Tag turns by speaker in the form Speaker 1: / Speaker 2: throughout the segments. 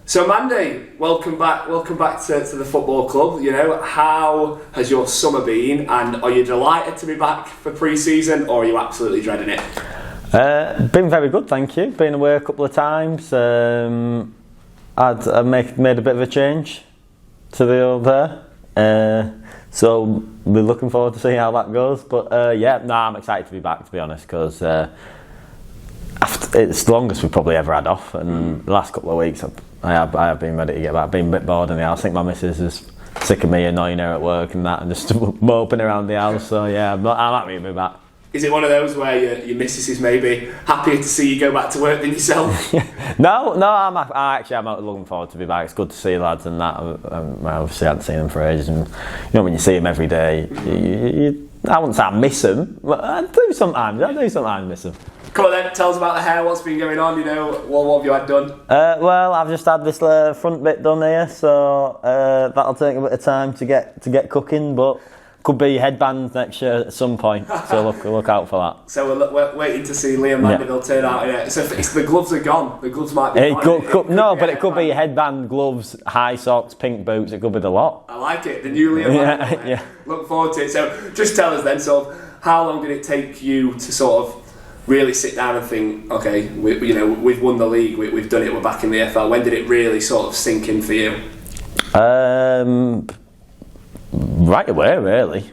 Speaker 1: So Mandy, welcome back to the football club. You know, how has your summer been, and are you delighted to be back for pre-season, or are you absolutely dreading it?
Speaker 2: Been very good, thank you. Been away a couple of times. I've made a bit of a change to the old there. So we're looking forward to seeing how that goes. But I'm excited to be back, to be honest, because it's the longest we've probably ever had off, and the last couple of weeks I have been ready to get back. I've been a bit bored in the house. I think my missus is sick of me annoying her at work and that, and just moping around the house. So yeah, I'm happy to be back.
Speaker 1: Is it one of those where your missus is maybe happier to see you go back to work than yourself?
Speaker 2: No, I'm looking forward to be back. It's good to see lads and that. I obviously hadn't seen them for ages, and you know, when you see them every day, I wouldn't say I miss them, but I do sometimes miss them.
Speaker 1: Come on then, tell us about the hair, what's been going on, you know, what have you had done?
Speaker 2: Well, I've just had this front bit done here, so that'll take a bit of time to get cooking, but could be headbands next year at some point, so look out for that.
Speaker 1: So we're waiting to see Liam Mandeville turn out here. So if the gloves are gone, the gloves might be gone. But it could be headband, gloves, high socks, pink boots, it could be the lot. I like it, the new Liam Mandeville. Yeah. Look forward to it. So just tell us then, sort of, how long did it take you to sort of really sit down and think, okay, we've won the league, we've done it, we're back in the FL. When did it really sort of sink in for you?
Speaker 2: Right away, really.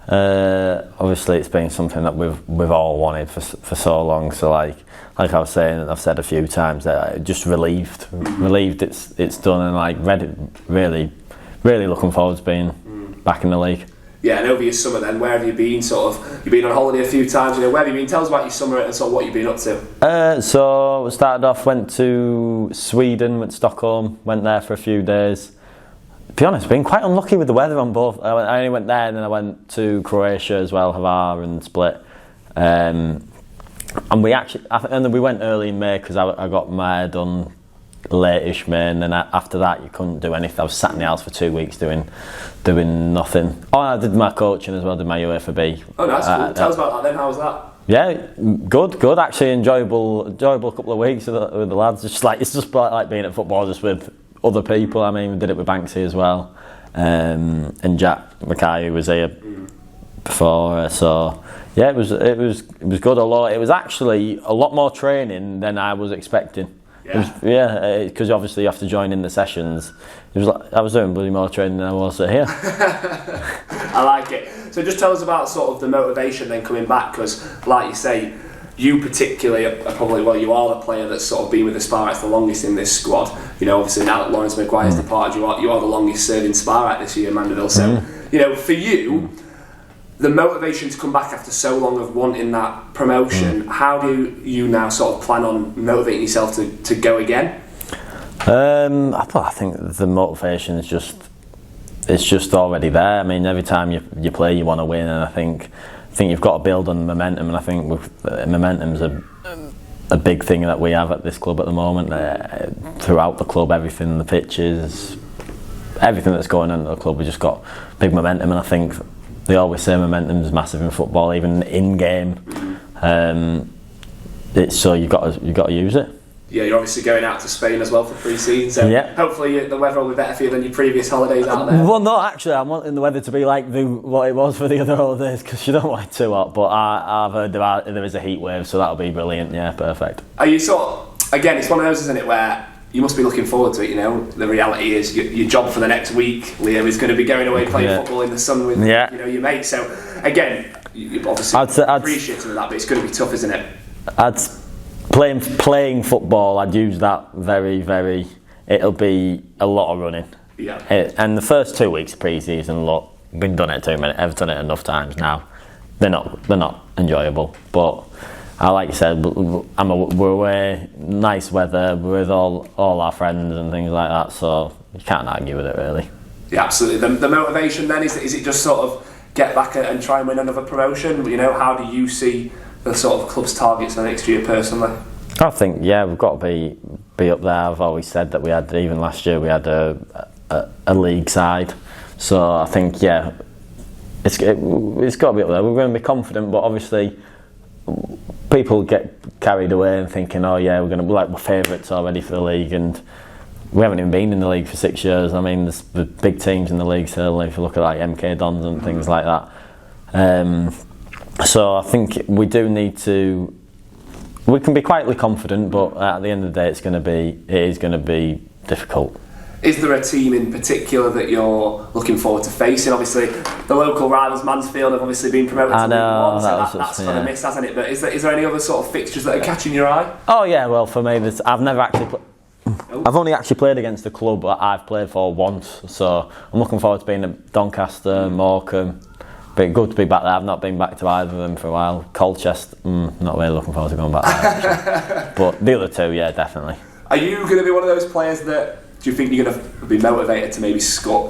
Speaker 2: Obviously, it's been something that we've all wanted for so long. So, like I was saying, and I've said a few times, that just relieved it's done, and like really looking forward to being back in the league.
Speaker 1: Yeah, and over your summer then, where have you been? Sort of, you've been on holiday a few times. You know, where have you been? Tell us about your summer and sort of what you've been up to.
Speaker 2: So we started off, went to Sweden, went to Stockholm, went there for a few days. To be honest, been quite unlucky with the weather on both. I only went there, and then I went to Croatia as well, Hvar and Split. And we went early in May because I got my hair done late-ish May, and then after that you couldn't do anything. I was sat in the house for 2 weeks doing nothing. Oh, I did my coaching as well, did my UEFA B.
Speaker 1: Oh, that's cool. Tell us about that then. How was that?
Speaker 2: Yeah, good. Actually, enjoyable couple of weeks with the lads. It's just like being at football, just with other people. I mean, we did it with Banksy as well, and Jack Mackay, who was here before. So yeah, it was good. Although it was actually a lot more training than I was expecting. Because obviously you have to join in the sessions. It was like I was doing bloody more training than I was here.
Speaker 1: I like it. So just tell us about sort of the motivation then coming back, because like you say, you particularly are probably, you are the player that's sort of been with the Spartans the longest in this squad. You know, obviously now that Lawrence Maguire's departed, you are the longest serving Spartan this year, Mandeville. So you know, for you, the motivation to come back after so long of wanting that promotion, how do you now sort of plan on motivating yourself to go again?
Speaker 2: I think the motivation is just already there. I mean, every time you play, you want to win, and I think you've got to build on momentum, and I think momentum's a big thing that we have at this club at the moment. Throughout the club, everything, the pitches, everything that's going on at the club, we just got big momentum, and I think they always say momentum is massive in football, even in game. So you got to use it.
Speaker 1: Yeah, you're obviously going out to Spain as well for pre-season, so hopefully the weather will be better for you than your previous holidays out there.
Speaker 2: Well, no, actually, I'm wanting the weather to be like what it was for the other holidays, because you don't want it too hot. But I've heard there is a heat wave, so that'll be brilliant. Yeah, perfect.
Speaker 1: Are you again? It's one of those, isn't it, where you must be looking forward to it. You know, the reality is your job for the next week, Liam, is going to be going away playing football in the sun with your mates. So again, you obviously appreciative of that, but it's going to be tough, isn't it? Playing football, I'd use that very, very. It'll be a lot of running. Yeah. And the first 2 weeks of pre-season, look, been done it too many. I've done it enough times now. They're not enjoyable, but like you said, we're away, nice weather, we're with all our friends and things like that, so you can't argue with it really. Yeah, absolutely. The motivation then is it just sort of get back and try and win another promotion? You know, how do you see the sort of club's targets for the next year personally?
Speaker 2: I think we've got to be up there. I've always said that even last year we had a league side, so I think it's got to be up there. We're going to be confident, but obviously people get carried away and thinking, we're favourites already for the league, and we haven't even been in the league for 6 years. I mean, there's the big teams in the league still, if you look at like MK Dons and things like that. So I think we do need to. We can be quietly confident, but at the end of the day, it is going to be difficult.
Speaker 1: Is there a team in particular that you're looking forward to facing? Obviously, the local rivals, Mansfield, have obviously been promoted to League One, so that's kind of missed, hasn't it? But is there any other sort of fixtures that are catching your eye? Oh yeah,
Speaker 2: well for me, I've only actually played against a club that I've played for once, so I'm looking forward to being at Doncaster, Morecambe. But good to be back there. I've not been back to either of them for a while. Colchester, not really looking forward to going back there. But the other two, yeah, definitely.
Speaker 1: Are you going to be one of those players that, do you think you're going to be motivated to maybe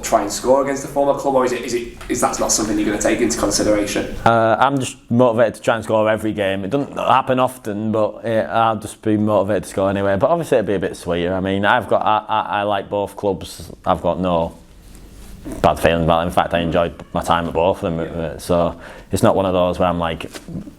Speaker 1: try and score against a former club, or is that not something you're going to take into consideration? I'm
Speaker 2: just motivated to try and score every game. It doesn't happen often, but I'll just be motivated to score anyway. But obviously it'll be a bit sweeter. I mean, I like both clubs. I've got no bad feelings about them. In fact, I enjoyed my time at both of them. Yeah. So it's not one of those where I'm like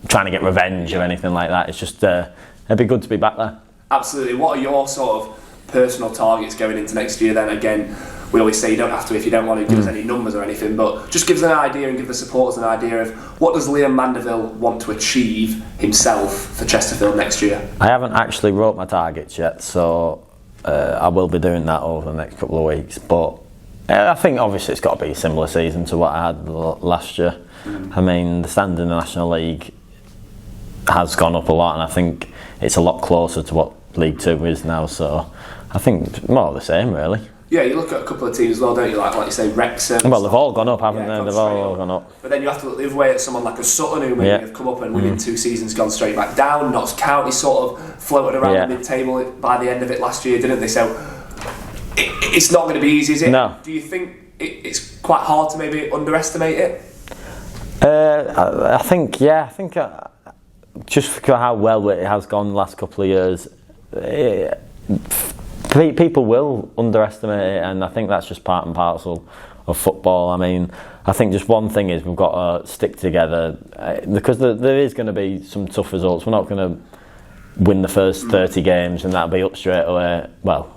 Speaker 2: trying to get revenge or anything like that. It's just it'd be good to be back there.
Speaker 1: Absolutely. What are your sort of personal targets going into next year then? Again, we always say you don't have to if you don't want to give us any numbers or anything, but just give us an idea and give the supporters an idea of what does Liam Mandeville want to achieve himself for Chesterfield next year?
Speaker 2: I haven't actually wrote my targets yet, so I will be doing that over the next couple of weeks, but I think obviously it's got to be a similar season to what I had last year. I mean, the standard in the National League has gone up a lot, and I think it's a lot closer to what League 2 is now, so I think more of the same really.
Speaker 1: Yeah, you look at a couple of teams as well, don't you? Like you say, Wrexham.
Speaker 2: Well, they've all gone up, haven't they? They've all gone up.
Speaker 1: But then you have to look the other way at someone like a Sutton who maybe have come up and within 2 seasons gone straight back down. Notts County sort of floated around the mid-table by the end of it last year, didn't they? So it's not going to be easy, is it?
Speaker 2: No.
Speaker 1: Do you think it's quite hard to maybe underestimate it?
Speaker 2: I think just for how well it has gone the last couple of years, people will underestimate it, and I think that's just part and parcel of football. I mean, I think just one thing is we've got to stick together, because there is going to be some tough results. We're not going to win the first 30 games and that'll be up straight away. Well,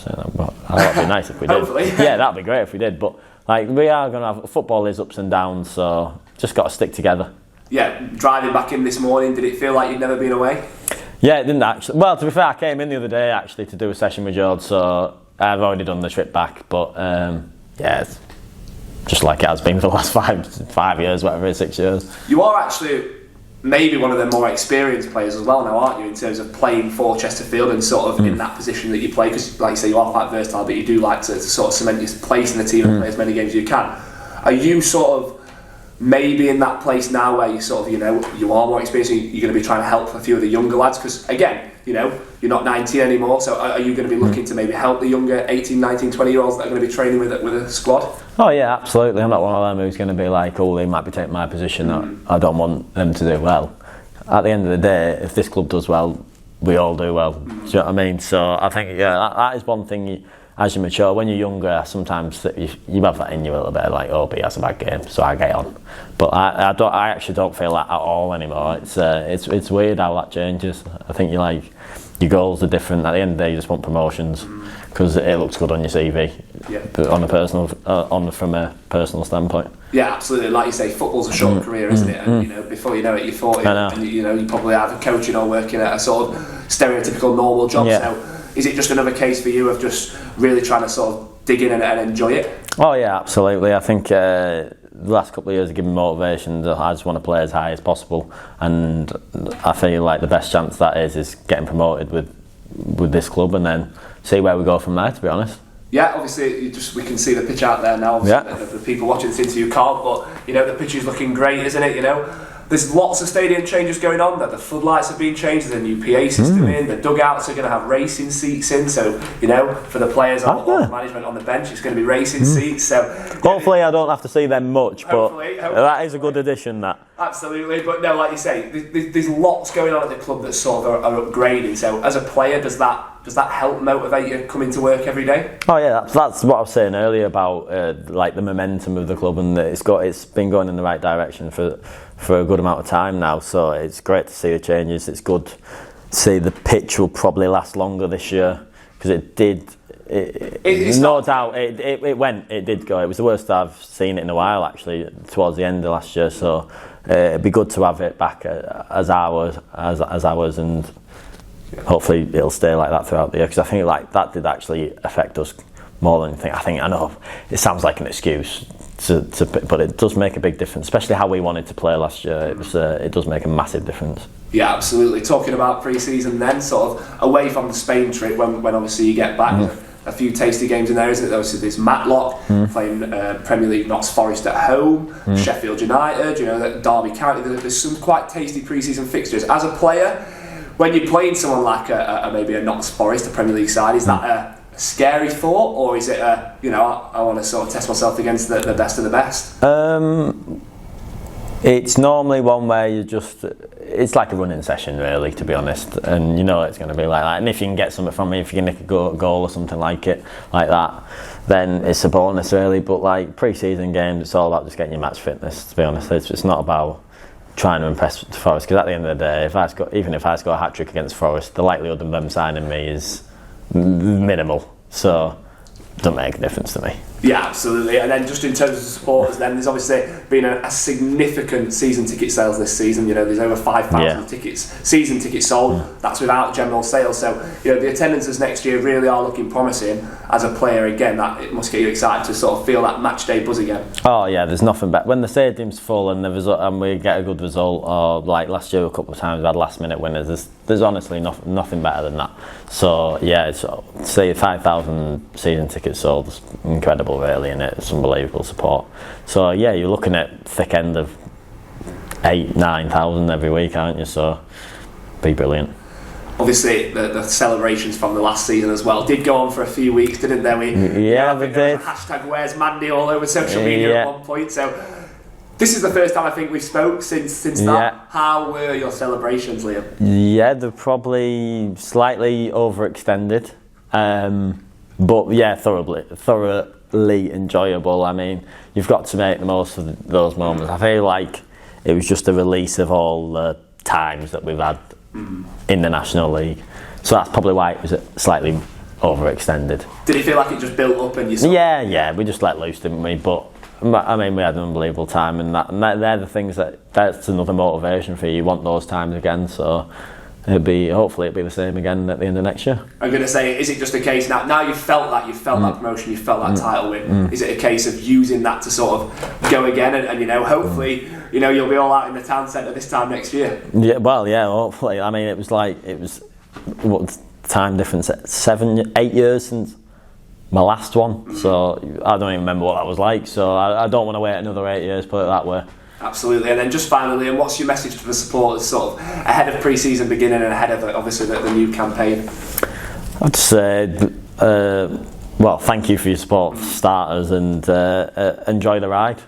Speaker 2: that'd be nice if we did.
Speaker 1: Hopefully.
Speaker 2: Yeah, that'd be great if we did. But like, we are going to have, football is ups and downs, so just got to stick together.
Speaker 1: Yeah, driving back in this morning, did it feel like you'd never been away?
Speaker 2: Yeah, it didn't actually. Well, to be fair, I came in the other day actually to do a session with George, so I've already done the trip back. But yeah, it's just like it has been for the last 5 years, whatever it is, 6 years.
Speaker 1: You are actually maybe one of the more experienced players as well now, aren't you, in terms of playing for Chesterfield and sort of in that position that you play? Because, like you say, you are quite versatile, but you do like to sort of cement your place in the team and play as many games as you can. Are you sort of maybe in that place now where you sort of, you are more experienced and you're going to be trying to help a few of the younger lads? Because, again, you're not 19 anymore, so are you going to be looking to maybe help the younger 18, 19, 20-year-olds that are going to be training with a squad? Oh yeah, absolutely. I'm not one of them who's going to be like, oh, they might be taking my position. I don't want them to do well. At the end of the day, if this club does well, we all do well. Do you know what I mean? So I think, that is one thing. As you mature, when you're younger, sometimes you have that in you a little bit, like, oh, but he has a bad game, so I get on. But I actually don't feel that at all anymore. It's weird how that changes. I think your goals are different. At the end of the day, you just want promotions because it looks good on your CV. Yeah. But from a personal standpoint. Yeah, absolutely. Like you say, football's a short career, isn't it? And before you know it, you're 40, and you probably either coaching or working at a sort of stereotypical normal job. Yeah. So is it just another case for you of just really trying to sort of dig in and enjoy it? Oh yeah, absolutely. I think the last couple of years have given motivation. I just want to play as high as possible, and I feel like the best chance that is getting promoted with this club, and then see where we go from there, to be honest. Yeah, obviously we can see the pitch out there now. Yeah. The people watching this interview can't, but the pitch is looking great, isn't it? There's lots of stadium changes going on. That the floodlights have been changed. There's a new PA system in. The dugouts are going to have racing seats in. So for the players or the management on the bench, it's going to be racing seats. So
Speaker 2: hopefully, I don't have to see them much. Hopefully. That is a good addition. That
Speaker 1: absolutely. But no, like you say, there's lots going on at the club that sort of are upgrading. So as a player, does that help motivate you coming to work every day? Oh yeah, that's what I was saying earlier about the momentum of the club, and it's been going in the right direction for a good amount of time now. So it's great to see the changes. It's good to see the pitch will probably last longer this year, because it did
Speaker 2: no doubt, it did go. It was the worst I've seen it in a while, actually, towards the end of last year. So it'd be good to have it back as ours, and hopefully it'll stay like that throughout the year. Because I think like that did actually affect us more than anything. I know it sounds like an excuse, but it does make a big difference, especially how we wanted to play last year. It does make a massive difference.
Speaker 1: Yeah, absolutely. Talking about pre-season then, sort of away from the Spain trip, when obviously you get back, a few tasty games in there, isn't it? Obviously there's Matlock playing Premier League Notts Forest at home, Sheffield United, Derby County. There's some quite tasty pre-season fixtures. As a player, when you're playing someone like maybe a Notts Forest, a Premier League side, is that a scary thought, or is it I want to sort of test myself against the best of the best?
Speaker 2: It's normally one where it's like a running session, really, to be honest, and it's going to be like that. And if you can get something from me, if you can nick a goal or something like that, then it's a bonus, really. But like pre-season games, it's all about just getting your match fitness, to be honest. It's not about trying to impress Forest, because at the end of the day, even if I score a hat-trick against Forest, the likelihood of them signing me is minimal, so it doesn't make a difference to me.
Speaker 1: Yeah, absolutely. And then just in terms of supporters, then there's obviously been a significant season ticket sales this season. There's over 5,000 season tickets sold. That's without general sales. So the attendances next year really are looking promising. As a player, again, that it must get you excited to sort of feel that match day buzz again.
Speaker 2: Oh yeah, there's nothing better when the stadium's full and we get a good result. Or like last year, a couple of times we had last minute winners. There's honestly nothing better than that. So yeah, say 5,000 season tickets sold is incredible, really, and it's unbelievable support. So yeah, you're looking at thick end of 8,000-9,000 every week, aren't you? So be brilliant.
Speaker 1: Obviously, the celebrations from the last season as well did go on for a few weeks, didn't they?
Speaker 2: We did.
Speaker 1: Hashtag Where's Mandy all over social media at one point. So this is the first time I think we've spoke since that. Yeah. How were your celebrations, Liam?
Speaker 2: Yeah, they're probably slightly overextended, but yeah, thoroughly enjoyable. I mean, you've got to make the most of those moments. I feel like it was just a release of all the times that we've had in the National League, so that's probably why it was slightly overextended.
Speaker 1: Did it feel like it just built up and you?
Speaker 2: Yeah, we just let loose, didn't we? But I mean, we had an unbelievable time, and they're the things that's another motivation for you. You want those times again, so hopefully it'll be the same again at the end of next year.
Speaker 1: I'm going to say, is it just a case now you've felt that promotion, you've felt that title win, is it a case of using that to sort of go again and hopefully you'll be all out in the town centre this time next year?
Speaker 2: Yeah, well, yeah, hopefully. I mean, it was what time difference, 7-8 years since my last one, so I don't even remember what that was like, so I don't want to wait another 8 years, put it that way.
Speaker 1: Absolutely. And then just finally, Liam, what's your message to the supporters sort of ahead of pre-season beginning and ahead of obviously the new campaign?
Speaker 2: I'd say thank you for your support for starters, and enjoy the ride.